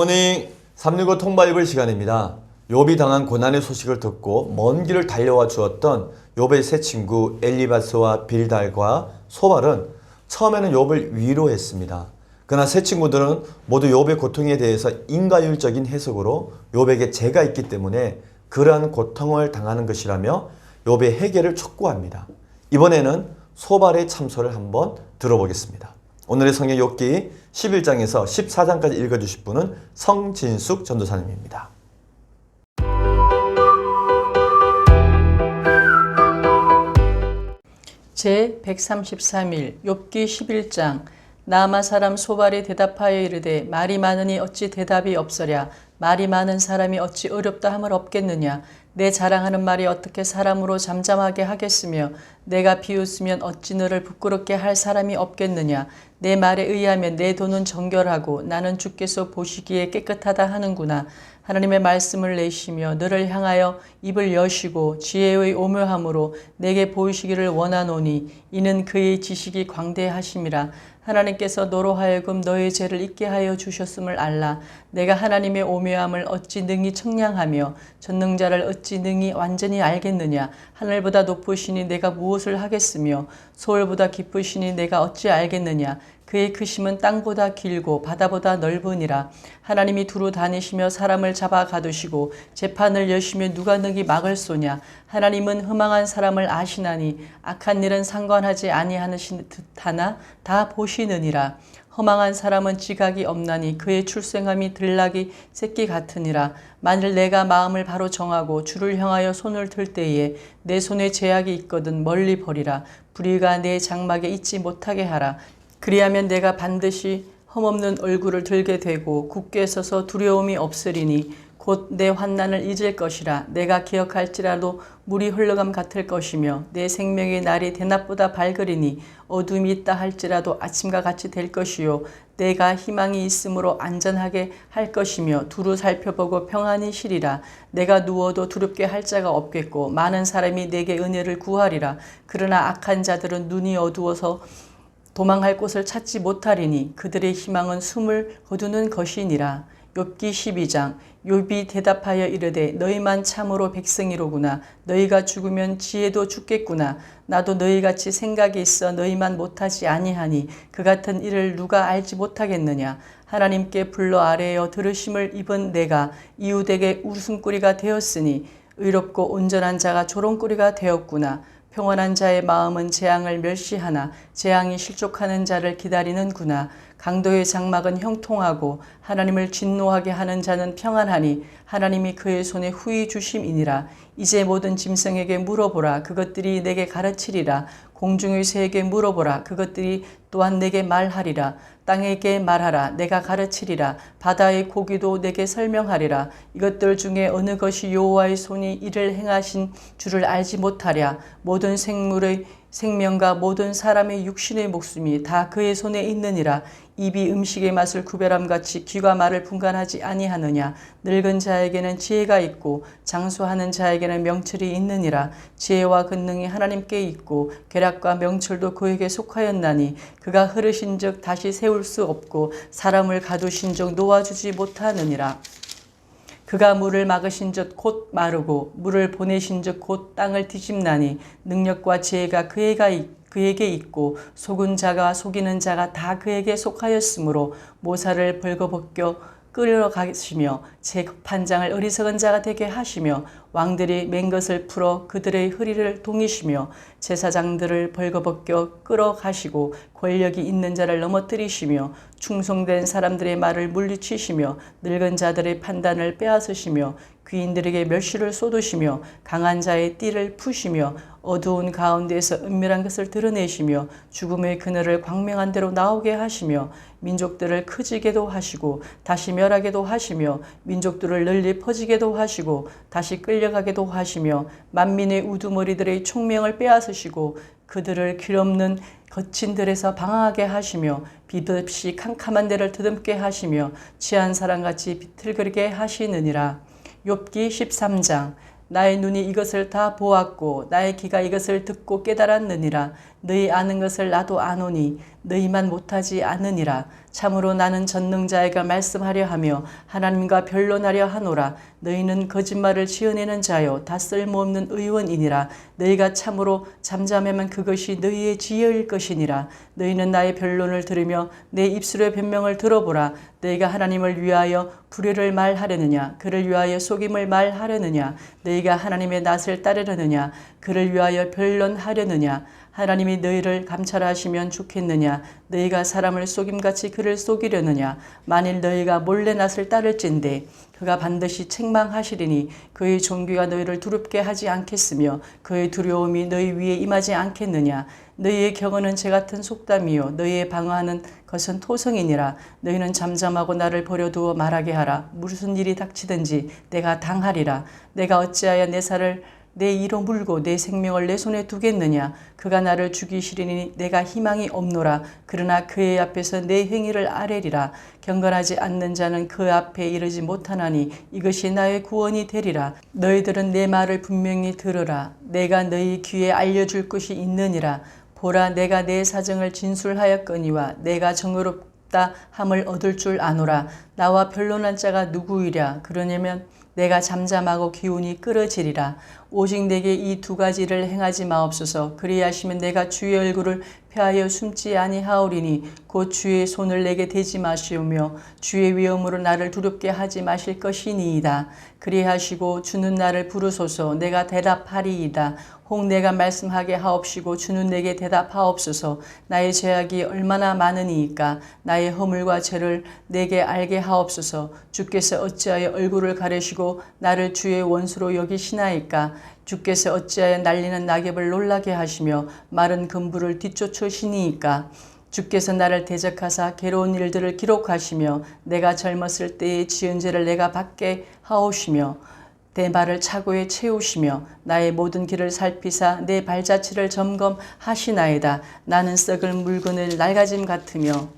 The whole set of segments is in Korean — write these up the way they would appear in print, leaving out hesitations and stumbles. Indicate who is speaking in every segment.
Speaker 1: 굿모닝 365 통바이블 시간입니다. 욥이 당한 고난의 소식을 듣고 먼 길을 달려와 주었던 욥의 세 친구 엘리바스와 빌달과 소발은 처음에는 욥을 위로했습니다. 그러나 세 친구들은 모두 욥의 고통에 대해서 인과율적인 해석으로 욥에게 죄가 있기 때문에 그러한 고통을 당하는 것이라며 욥의 해결을 촉구합니다. 이번에는 소발의 참소를 한번 들어보겠습니다. 오늘의 성경 욥기 11장에서 14장까지 읽어주실 분은 성진숙 전도사님입니다.
Speaker 2: 제133일 욥기 11장. 나아마 사람 소발이 대답하여 이르되 말이 많으니 어찌 대답이 없으랴. 말이 많은 사람이 어찌 어렵다 함을 없겠느냐. 내 자랑하는 말이 어떻게 사람으로 잠잠하게 하겠으며 내가 비웃으면 어찌 너를 부끄럽게 할 사람이 없겠느냐. 내 말에 의하면 내 돈은 정결하고 나는 주께서 보시기에 깨끗하다 하는구나. 하나님의 말씀을 내시며 너를 향하여 입을 여시고 지혜의 오묘함으로 내게 보이시기를 원하노니 이는 그의 지식이 광대하심이라. 하나님께서 너로 하여금 너의 죄를 잊게 하여 주셨음을 알라. 내가 하나님의 오묘함을 어찌 능히 청량하며 전능자를 어찌 능히 완전히 알겠느냐. 하늘보다 높으시니 내가 무엇을 하겠으며 서울보다 깊으시니 내가 어찌 알겠느냐. 그의 크심은 땅보다 길고 바다보다 넓으니라. 하나님이 두루 다니시며 사람을 잡아 가두시고 재판을 여시며 누가 능히 막을 쏘냐. 하나님은 허망한 사람을 아시나니 악한 일은 상관하지 아니하는 듯하나 다 보시느니라. 허망한 사람은 지각이 없나니 그의 출생함이 들나귀 새끼 같으니라. 만일 내가 마음을 바로 정하고 주를 향하여 손을 들 때에 내 손에 죄악이 있거든 멀리 버리라. 불의가 내 장막에 있지 못하게 하라. 그리하면 내가 반드시 험없는 얼굴을 들게 되고 굳게 서서 두려움이 없으리니 곧 내 환난을 잊을 것이라. 내가 기억할지라도 물이 흘러감 같을 것이며 내 생명의 날이 대낮보다 밝으리니 어둠이 있다 할지라도 아침과 같이 될 것이요 내가 희망이 있으므로 안전하게 할 것이며 두루 살펴보고 평안히 쉬리라. 내가 누워도 두렵게 할 자가 없겠고 많은 사람이 내게 은혜를 구하리라. 그러나 악한 자들은 눈이 어두워서 도망할 곳을 찾지 못하리니 그들의 희망은 숨을 거두는 것이니라. 욥기 12장. 욥이 대답하여 이르되 너희만 참으로 백성이로구나. 너희가 죽으면 지혜도 죽겠구나. 나도 너희같이 생각이 있어 너희만 못하지 아니하니 그 같은 일을 누가 알지 못하겠느냐. 하나님께 불러 아뢰어 들으심을 입은 내가 이웃에게 웃음거리가 되었으니 의롭고 온전한 자가 조롱거리가 되었구나. 평안한 자의 마음은 재앙을 멸시하나 재앙이 실족하는 자를 기다리는구나. 강도의 장막은 형통하고 하나님을 진노하게 하는 자는 평안하니 하나님이 그의 손에 후히 주심이니라. 이제 모든 짐승에게 물어보라. 그것들이 내게 가르치리라. 공중의 새에게 물어보라. 그것들이 또한 내게 말하리라. 땅에게 말하라. 내가 가르치리라. 바다의 고기도 내게 설명하리라. 이것들 중에 어느 것이 여호와의 손이 이를 행하신 줄을 알지 못하랴. 모든 생물의 생명과 모든 사람의 육신의 목숨이 다 그의 손에 있느니라. 입이 음식의 맛을 구별함같이 귀가 말을 분간하지 아니하느냐. 늙은 자에게는 지혜가 있고 장수하는 자에게는 명철이 있느니라. 지혜와 권능이 하나님께 있고 계략과 명철도 그에게 속하였나니 그가 흐르신즉 다시 세울 수 없고 사람을 가두신즉 놓아주지 못하느니라. 그가 물을 막으신즉 곧 마르고 물을 보내신즉 곧 땅을 뒤집나니 능력과 지혜가 그에게 있고 속은 자가 속이는 자가 다 그에게 속하였으므로 모사를 벌거벗겨 끌어 가시며 재판장을 어리석은 자가 되게 하시며 왕들이 맨 것을 풀어 그들의 허리를 동이시며 제사장들을 벌거벗겨 끌어 가시고 권력이 있는 자를 넘어뜨리시며 충성된 사람들의 말을 물리치시며 늙은 자들의 판단을 빼앗으시며 귀인들에게 멸시를 쏟으시며 강한 자의 띠를 푸시며 어두운 가운데에서 은밀한 것을 드러내시며 죽음의 그늘을 광명한 대로 나오게 하시며 민족들을 크지게도 하시고 다시 멸하게도 하시며 민족들을 널리 퍼지게도 하시고 다시 끌려가게도 하시며 만민의 우두머리들의 총명을 빼앗으시고 그들을 길없는 거친 들에서 방황하게 하시며 빛없이 캄캄한 데를 더듬게 하시며 취한 사람같이 비틀거리게 하시느니라. 욥기 13장. 나의 눈이 이것을 다 보았고 나의 귀가 이것을 듣고 깨달았느니라. 너희 아는 것을 나도 아노니 너희만 못하지 않으니라. 참으로 나는 전능자에게 말씀하려 하며 하나님과 변론하려 하노라. 너희는 거짓말을 지어내는 자요 다 쓸모없는 의원이니라. 너희가 참으로 잠잠하면 그것이 너희의 지혜일 것이니라. 너희는 나의 변론을 들으며 내 입술의 변명을 들어보라. 너희가 하나님을 위하여 불의를 말하려느냐 그를 위하여 속임을 말하려느냐 너희가 하나님의 낯을 따르려느냐 그를 위하여 변론하려느냐 하나님이 너희를 감찰하시면 좋겠느냐 너희가 사람을 속임같이 그를 속이려느냐 만일 너희가 몰래 낯을 따를진대 그가 반드시 책망하시리니 그의 종교가 너희를 두렵게 하지 않겠으며 그의 두려움이 너희 위에 임하지 않겠느냐 너희의 경언은 재같은 속담이요 너희의 방어하는 것은 토성이니라. 너희는 잠잠하고 나를 버려두어 말하게 하라. 무슨 일이 닥치든지 내가 당하리라. 내가 어찌하여 내 살을 내 이로 물고 내 생명을 내 손에 두겠느냐. 그가 나를 죽이시리니 내가 희망이 없노라. 그러나 그의 앞에서 내 행위를 아뢰리라. 경건하지 않는 자는 그 앞에 이르지 못하나니 이것이 나의 구원이 되리라. 너희들은 내 말을 분명히 들으라. 내가 너희 귀에 알려줄 것이 있느니라. 보라 내가 내 사정을 진술하였거니와 내가 정의롭다 함을 얻을 줄 아노라. 나와 변론한 자가 누구이랴. 그러냐면 내가 잠잠하고 기운이 끓어지리라. 오직 내게 이 두 가지를 행하지 마옵소서. 그리하시면 내가 주의 얼굴을 폐하여 숨지 아니하오리니 곧 주의 손을 내게 대지 마시오며 주의 위엄으로 나를 두렵게 하지 마실 것이니이다. 그리하시고 주는 나를 부르소서. 내가 대답하리이다. 혹 내가 말씀하게 하옵시고 주는 내게 대답하옵소서. 나의 죄악이 얼마나 많으니이까 나의 허물과 죄를 내게 알게 하옵소서. 주께서 어찌하여 얼굴을 가리시고 나를 주의 원수로 여기시나이까. 주께서 어찌하여 날리는 낙엽을 놀라게 하시며 마른 금불을 뒤쫓으시니이까. 주께서 나를 대적하사 괴로운 일들을 기록하시며 내가 젊었을 때의 지은 죄를 내가 받게 하오시며 내 발을 차고에 채우시며 나의 모든 길을 살피사 내 발자취를 점검하시나이다. 나는 썩을 물건을 낡아짐 같으며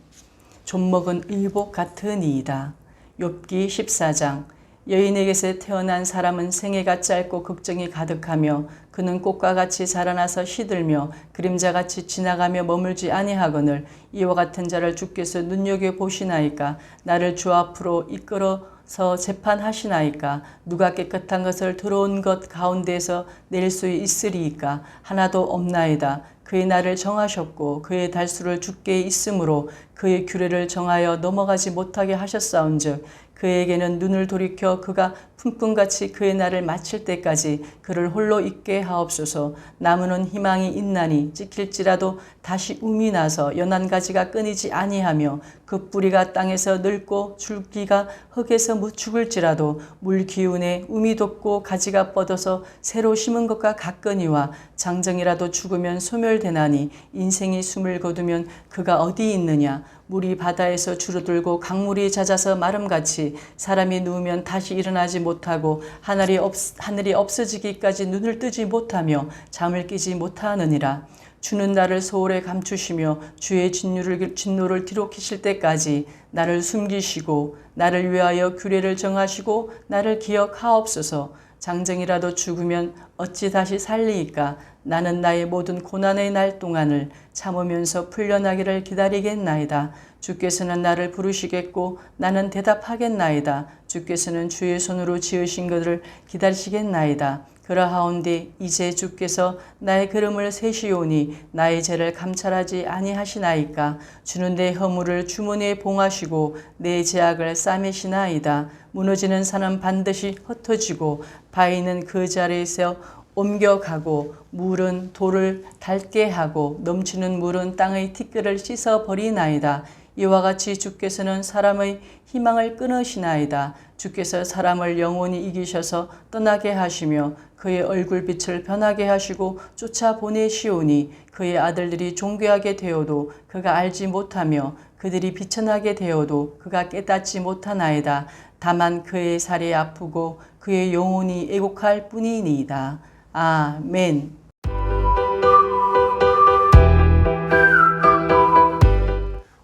Speaker 2: 좀먹은 의복 같으니이다. 욥기 14장. 여인에게서 태어난 사람은 생애가 짧고 걱정이 가득하며 그는 꽃과 같이 자라나서 시들며 그림자같이 지나가며 머물지 아니하거늘 이와 같은 자를 주께서 눈여겨보시나이까. 나를 주 앞으로 이끌어서 재판하시나이까. 누가 깨끗한 것을 들어온 것 가운데에서 낼 수 있으리이까. 하나도 없나이다. 그의 날을 정하셨고 그의 달수를 주께 있으므로 그의 규례를 정하여 넘어가지 못하게 하셨사온즉 그에게는 눈을 돌이켜 그가 품꾼같이 그의 날을 마칠 때까지 그를 홀로 있게 하옵소서. 나무는 희망이 있나니 찍힐지라도 다시 움이 나서 연한 가지가 끊이지 아니하며 그 뿌리가 땅에서 늙고 줄기가 흙에서 죽을지라도 물 기운에 움이 돋고 가지가 뻗어서 새로 심은 것과 같거니와 장정이라도 죽으면 소멸되나니 인생이 숨을 거두면 그가 어디 있느냐. 물이 바다에서 주르들고 강물이 잦아서 마름같이 사람이 누우면 다시 일어나지 못하고 하늘이 없어지기까지 눈을 뜨지 못하며 잠을 끼지 못하느니라. 주는 나를 소홀에 감추시며 주의 진노를 뒤룩히실 때까지 나를 숨기시고 나를 위하여 규례를 정하시고 나를 기억하옵소서. 장정이라도 죽으면 어찌 다시 살리이까. 나는 나의 모든 고난의 날 동안을 참으면서 풀려나기를 기다리겠나이다. 주께서는 나를 부르시겠고 나는 대답하겠나이다. 주께서는 주의 손으로 지으신 것을 기다리시겠나이다. 그러하온데 이제 주께서 나의 걸음을 세시오니 나의 죄를 감찰하지 아니하시나이까. 주는 내 허물을 주머니에 봉하시고 내 죄악을 싸매시나이다. 무너지는 산은 반드시 흩어지고 바위는 그 자리에서 옮겨가고 물은 돌을 닳게 하고 넘치는 물은 땅의 티끌을 씻어버리나이다. 이와 같이 주께서는 사람의 희망을 끊으시나이다. 주께서 사람을 영원히 이기셔서 떠나게 하시며 그의 얼굴빛을 변하게 하시고 쫓아보내시오니 그의 아들들이 존귀하게 되어도 그가 알지 못하며 그들이 비천하게 되어도 그가 깨닫지 못하나이다. 다만 그의 살이 아프고 그의 영혼이 애곡할 뿐이니이다. 아멘.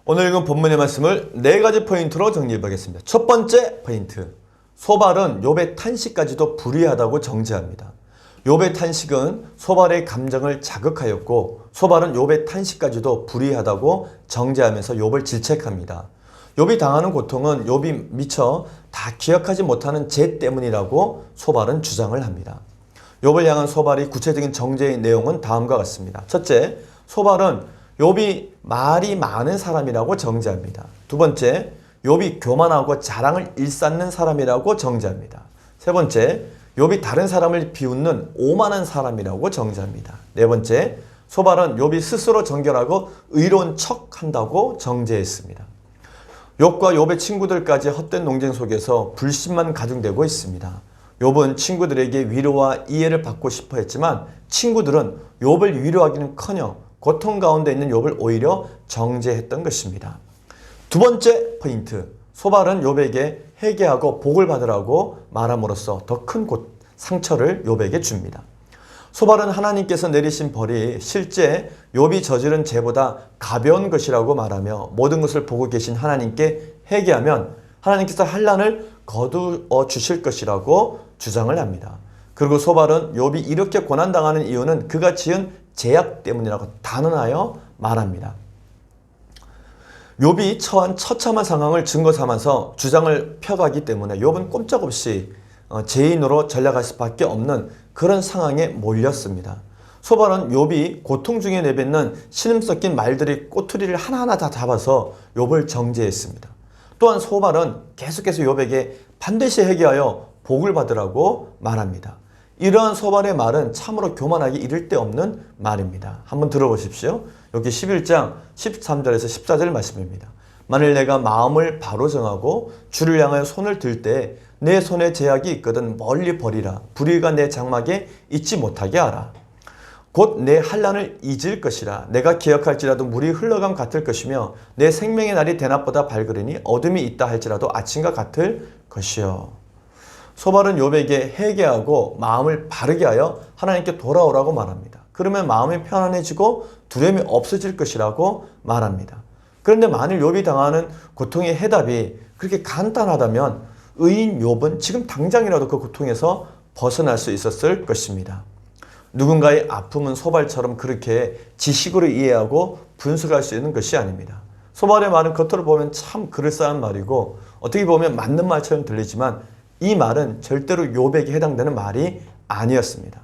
Speaker 1: 오늘 읽은 본문의 말씀을 4가지 포인트로 정리해 보겠습니다. 첫 번째 포인트, 소발은 욥의 탄식까지도 불의하다고 정죄합니다. 욥의 탄식은 소발의 감정을 자극하였고 소발은 욥의 탄식까지도 불의하다고 정죄하면서 욥을 질책합니다. 욥이 당하는 고통은 욥이 미처 다 기억하지 못하는 죄 때문이라고 소발은 주장을 합니다. 욥을 향한 소발이 구체적인 정죄의 내용은 다음과 같습니다. 첫째, 소발은 욥이 말이 많은 사람이라고 정죄합니다. 두 번째, 욥이 교만하고 자랑을 일삼는 사람이라고 정죄합니다. 세 번째, 욥이 다른 사람을 비웃는 오만한 사람이라고 정죄합니다. 네 번째, 소발은 욥이 스스로 정결하고 의로운 척한다고 정죄했습니다. 욥과 욥의 친구들까지 헛된 논쟁 속에서 불신만 가중되고 있습니다. 욥은 친구들에게 위로와 이해를 받고 싶어 했지만 친구들은 욥을 위로하기는커녕 고통 가운데 있는 욥을 오히려 정죄했던 것입니다. 두 번째 포인트, 소발은 욥에게 회개하고 복을 받으라고 말함으로써 더 큰 상처를 욥에게 줍니다. 소발은 하나님께서 내리신 벌이 실제 욥이 저지른 죄보다 가벼운 것이라고 말하며 모든 것을 보고 계신 하나님께 회개하면 하나님께서 환난을 거두어 주실 것이라고 주장을 합니다. 그리고 소발은 욥이 이렇게 고난당하는 이유는 그가 지은 죄악 때문이라고 단언하여 말합니다. 욥이 처한 처참한 상황을 증거 삼아서 주장을 펴가기 때문에 욥은 꼼짝없이 죄인으로 전락할 수밖에 없는 그런 상황에 몰렸습니다. 소발은 욥이 고통 중에 내뱉는 신음 섞인 말들이 꼬투리를 하나하나 다 잡아서 욥을 정죄했습니다. 또한 소발은 계속해서 욥에게 반드시 회개하여 복을 받으라고 말합니다. 이러한 소발의 말은 참으로 교만하기 이를 데 없는 말입니다. 한번 들어보십시오. 여기 11장 13절에서 14절 말씀입니다. 만일 내가 마음을 바로 정하고 주를 향하여 손을 들 때 내 손에 제약이 있거든 멀리 버리라. 불의가 내 장막에 있지 못하게 하라. 곧 내 환난을 잊을 것이라. 내가 기억할지라도 물이 흘러감 같을 것이며 내 생명의 날이 대낮보다 밝으리니 어둠이 있다 할지라도 아침과 같을 것이요. 소발은 욥에게 회개하고 마음을 바르게 하여 하나님께 돌아오라고 말합니다. 그러면 마음이 편안해지고 두려움이 없어질 것이라고 말합니다. 그런데 만일 욥이 당하는 고통의 해답이 그렇게 간단하다면 의인 욥은 지금 당장이라도 그 고통에서 벗어날 수 있었을 것입니다. 누군가의 아픔은 소발처럼 그렇게 지식으로 이해하고 분석할 수 있는 것이 아닙니다. 소발의 말은 겉으로 보면 참 그럴싸한 말이고 어떻게 보면 맞는 말처럼 들리지만 이 말은 절대로 욥에게 해당되는 말이 아니었습니다.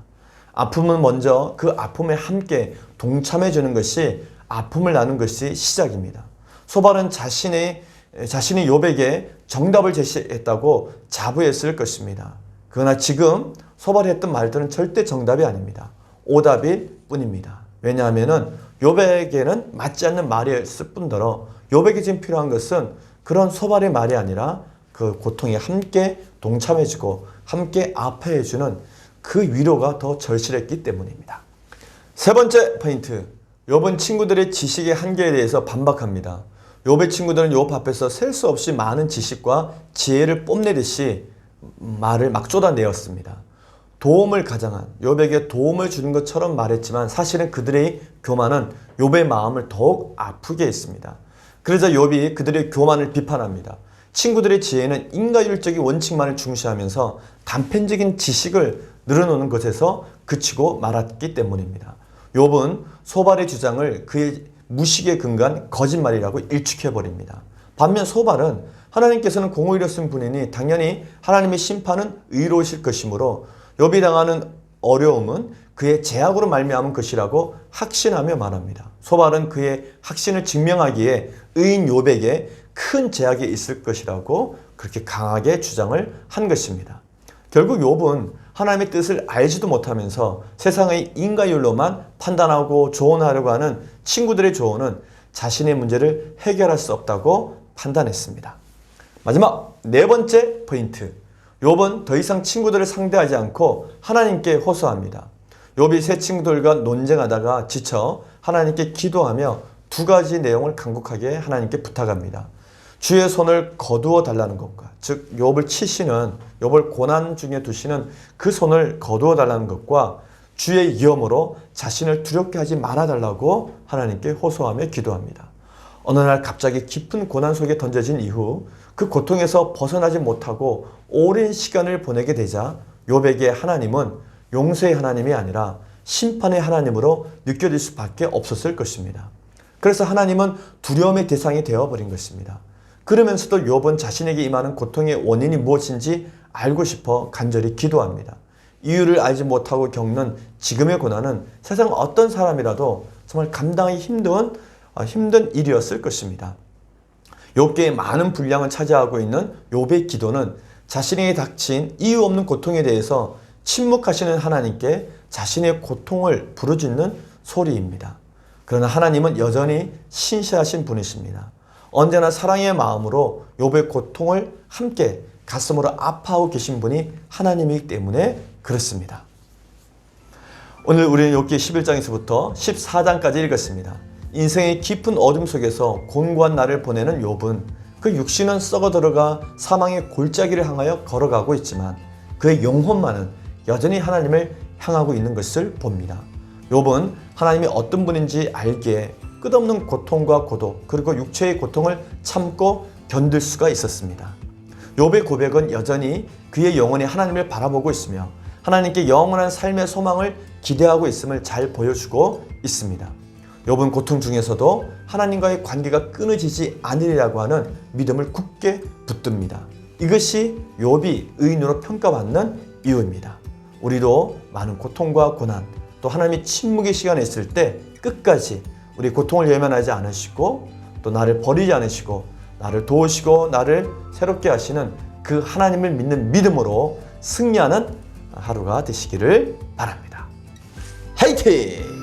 Speaker 1: 아픔은 먼저 그 아픔에 함께 동참해 주는 것이 아픔을 나누는 것이 시작입니다. 소발은 자신이 욥에게 정답을 제시했다고 자부했을 것입니다. 그러나 지금 소발이 했던 말들은 절대 정답이 아닙니다. 오답일 뿐입니다. 왜냐하면 욥에게는 맞지 않는 말이었을 뿐더러 욥에게 지금 필요한 것은 그런 소발의 말이 아니라 그 고통에 함께 동참해주고 함께 아파해주는 그 위로가 더 절실했기 때문입니다. 세 번째 포인트, 욥은 친구들의 지식의 한계에 대해서 반박합니다. 욥의 친구들은 욥 앞에서 셀 수 없이 많은 지식과 지혜를 뽐내듯이 말을 막 쏟아내었습니다. 도움을 가장한 욥에게 도움을 주는 것처럼 말했지만 사실은 그들의 교만은 욥의 마음을 더욱 아프게 했습니다. 그러자 욥이 그들의 교만을 비판합니다. 친구들의 지혜는 인과율적인 원칙만을 중시하면서 단편적인 지식을 늘어놓는 것에서 그치고 말았기 때문입니다. 욥은 소발의 주장을 그의 무식에 근거한 거짓말이라고 일축해버립니다. 반면 소발은 하나님께서는 공의로 쓴 분이니 당연히 하나님의 심판은 의로우실 것이므로 욥이 당하는 어려움은 그의 죄악으로 말미암은 것이라고 확신하며 말합니다. 소발은 그의 확신을 증명하기에 의인 욥에게 큰 제약이 있을 것이라고 그렇게 강하게 주장을 한 것입니다. 결국 욥은 하나님의 뜻을 알지도 못하면서 세상의 인과율로만 판단하고 조언하려고 하는 친구들의 조언은 자신의 문제를 해결할 수 없다고 판단했습니다. 마지막 네 번째 포인트, 욥은 더 이상 친구들을 상대하지 않고 하나님께 호소합니다. 욥이 새 친구들과 논쟁하다가 지쳐 하나님께 기도하며 두 가지 내용을 간곡하게 하나님께 부탁합니다. 주의 손을 거두어 달라는 것과 즉 욥을 치시는 욥을 고난 중에 두시는 그 손을 거두어 달라는 것과 주의 위엄으로 자신을 두렵게 하지 말아달라고 하나님께 호소하며 기도합니다. 어느 날 갑자기 깊은 고난 속에 던져진 이후 그 고통에서 벗어나지 못하고 오랜 시간을 보내게 되자 욥에게 하나님은 용서의 하나님이 아니라 심판의 하나님으로 느껴질 수밖에 없었을 것입니다. 그래서 하나님은 두려움의 대상이 되어버린 것입니다. 그러면서도 욥은 자신에게 임하는 고통의 원인이 무엇인지 알고 싶어 간절히 기도합니다. 이유를 알지 못하고 겪는 지금의 고난은 세상 어떤 사람이라도 정말 감당하기 힘든 일이었을 것입니다. 욥기에 많은 분량을 차지하고 있는 욥의 기도는 자신에게 닥친 이유 없는 고통에 대해서 침묵하시는 하나님께 자신의 고통을 부르짖는 소리입니다. 그러나 하나님은 여전히 신실하신 분이십니다. 언제나 사랑의 마음으로 욥의 고통을 함께 가슴으로 아파하고 계신 분이 하나님이기 때문에 그렇습니다. 오늘 우리는 욥기 11장에서부터 14장까지 읽었습니다. 인생의 깊은 어둠 속에서 곤고한 날을 보내는 욥은 그 육신은 썩어 들어가 사망의 골짜기를 향하여 걸어가고 있지만 그의 영혼만은 여전히 하나님을 향하고 있는 것을 봅니다. 욥은 하나님이 어떤 분인지 알기에 끝없는 고통과 고독 그리고 육체의 고통을 참고 견딜 수가 있었습니다. 욥의 고백은 여전히 그의 영혼이 하나님을 바라보고 있으며 하나님께 영원한 삶의 소망을 기대하고 있음을 잘 보여주고 있습니다. 욥은 고통 중에서도 하나님과의 관계가 끊어지지 않으리라고 하는 믿음을 굳게 붙듭니다. 이것이 욥이 의인으로 평가받는 이유입니다. 우리도 많은 고통과 고난 또 하나님의 침묵의 시간에 있을 때 끝까지 우리 고통을 외면하지 않으시고 또 나를 버리지 않으시고 나를 도우시고 나를 새롭게 하시는 그 하나님을 믿는 믿음으로 승리하는 하루가 되시기를 바랍니다. 화이팅!